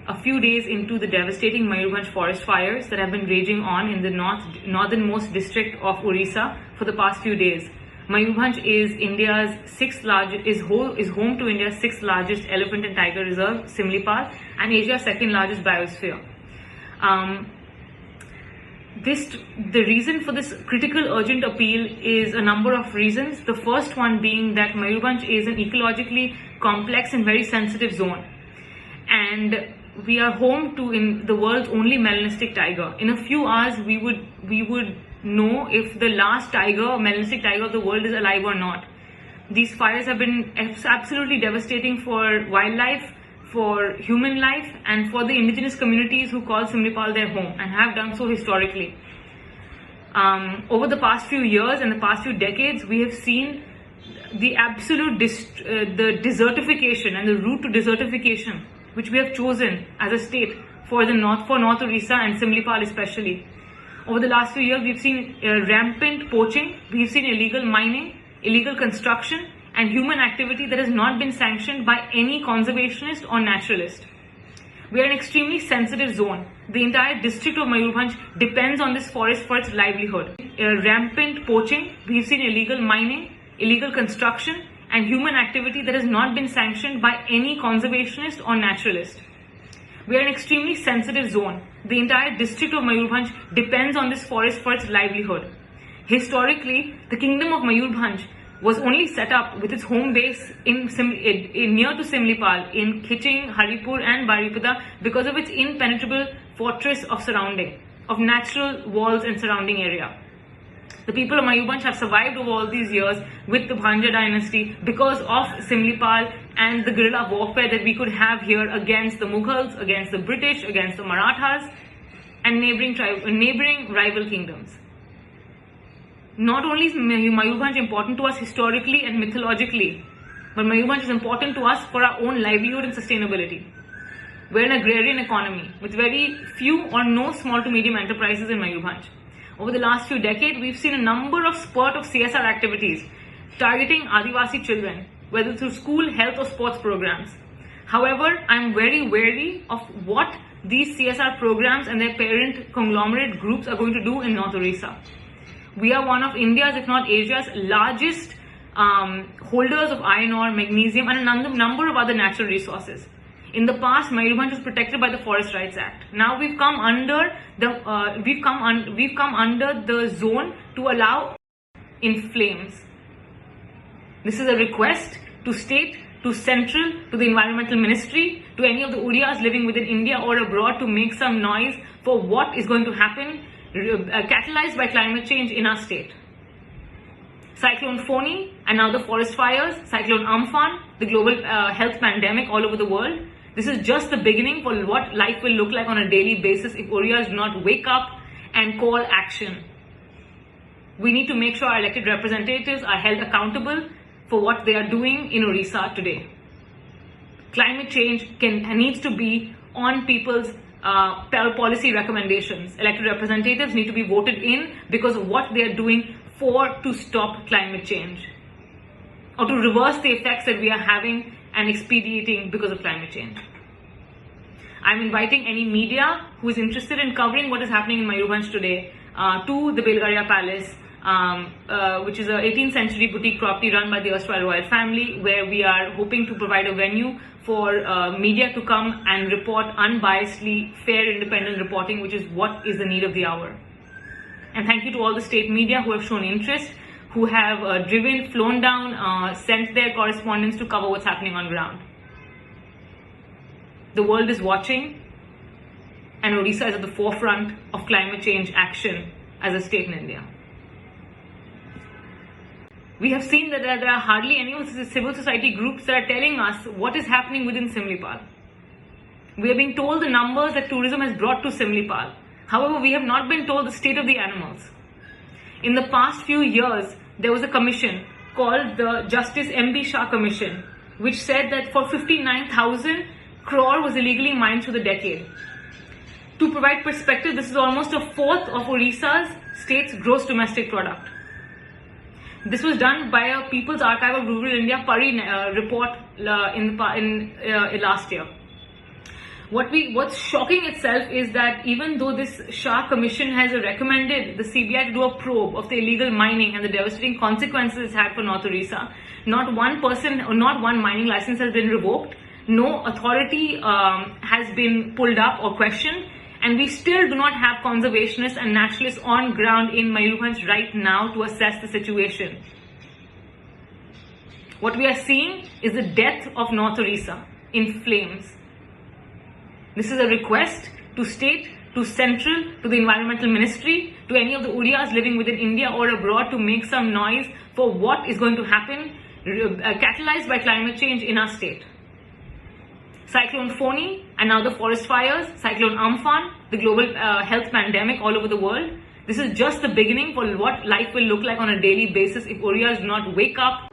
a few days into the devastating Mayurbhanj forest fires that have been raging on in the northernmost district of Orissa for the past few days. Mayurbhanj is home to India's sixth largest elephant and tiger reserve, Simlipal, and Asia's second largest biosphere. The reason for this critical urgent appeal is a number of reasons. The first one being that Mayurbhanj is an ecologically complex and very sensitive zone, and we are home to the world's only melanistic tiger. In a few hours, we would know if the last melanistic tiger of the world is alive or not. These fires have been absolutely devastating for wildlife, for human life, and for the indigenous communities who call Simlipal their home and have done so historically. Over the past few years and the past few decades, we have seen the absolute desertification and the route to desertification which we have chosen as a state for North Orissa and Simlipal especially. Over the last few years, we've seen rampant poaching, we've seen illegal mining, illegal construction, and human activity that has not been sanctioned by any conservationist or naturalist. We are an extremely sensitive zone. The entire district of Mayurbhanj depends on this forest for its livelihood. Rampant poaching, we've seen illegal mining, illegal construction, and human activity that has not been sanctioned by any conservationist or naturalist. We are an extremely sensitive zone. The entire district of Mayurbhanj depends on this forest for its livelihood. Historically, the kingdom of Mayurbhanj was only set up with its home base near to Simlipal in Khiching, Haripur and Baripada because of its impenetrable fortress of natural walls and surrounding area. The people of Mayurbhanj have survived over all these years with the Bhanja dynasty because of Simlipal and the guerrilla warfare that we could have here against the Mughals, against the British, against the Marathas and neighboring rival kingdoms. Not only is Mayurbhanj important to us historically and mythologically, but Mayurbhanj is important to us for our own livelihood and sustainability. We're an agrarian economy with very few or no small to medium enterprises in Mayurbhanj. Over the last few decades, we've seen a number of spurt of CSR activities targeting Adivasi children, whether through school, health or sports programs. However, I'm very wary of what these CSR programs and their parent conglomerate groups are going to do in North Orissa. We are one of India's, if not Asia's, largest holders of iron ore, magnesium and a number of other natural resources. In the past, Mayurbhanj was protected by the Forest Rights Act. Now we've come under the zone to allow in flames. This is a request to state, to central, to the environmental ministry, to any of the Odiyas living within India or abroad to make some noise for what is going to happen, catalyzed by climate change in our state. Cyclone Foni and now the forest fires, Cyclone Amphan, the global health pandemic all over the world. This is just the beginning for what life will look like on a daily basis if Odiyas do not wake up and call action. We need to make sure our elected representatives are held accountable for what they are doing in Orissa today. Climate change needs to be on people's policy recommendations. Elected representatives need to be voted in because of what they are doing to stop climate change or to reverse the effects that we are having and expediting because of climate change. I'm inviting any media who is interested in covering what is happening in Mayurbhanj today to the Belgaria Palace, which is an 18th century boutique property run by the erstwhile royal family, where we are hoping to provide a venue for media to come and report unbiasedly, fair, independent reporting, which is what is the need of the hour. And thank you to all the state media who have shown interest, who have flown down, sent their correspondents to cover what's happening on ground. The world is watching, and Odisha is at the forefront of climate change action as a state in India. We have seen that there are hardly any civil society groups that are telling us what is happening within Simlipal. We are being told the numbers that tourism has brought to Simlipal. However, we have not been told the state of the animals. In the past few years, there was a commission called the Justice M.B. Shah Commission, which said that for 59,000 crore was illegally mined through the decade. To provide perspective, this is almost a fourth of Odisha's state's gross domestic product. This was done by a People's Archive of Rural India PARI report in last year. What's shocking itself is that even though this Shah Commission has recommended the CBI to do a probe of the illegal mining and the devastating consequences it's had for North Orissa, not one person or not one mining license has been revoked. No authority has been pulled up or questioned, and we still do not have conservationists and naturalists on ground in Mayurbhanj right now to assess the situation. What we are seeing is the death of North Orissa in flames. This is a request to state, to central, to the environmental ministry, to any of the Oriyas living within India or abroad to make some noise for what is going to happen, catalyzed by climate change in our state. Cyclone Foni and now the forest fires, Cyclone Amphan, the global health pandemic all over the world. This is just the beginning for what life will look like on a daily basis if Oriyas do not wake up.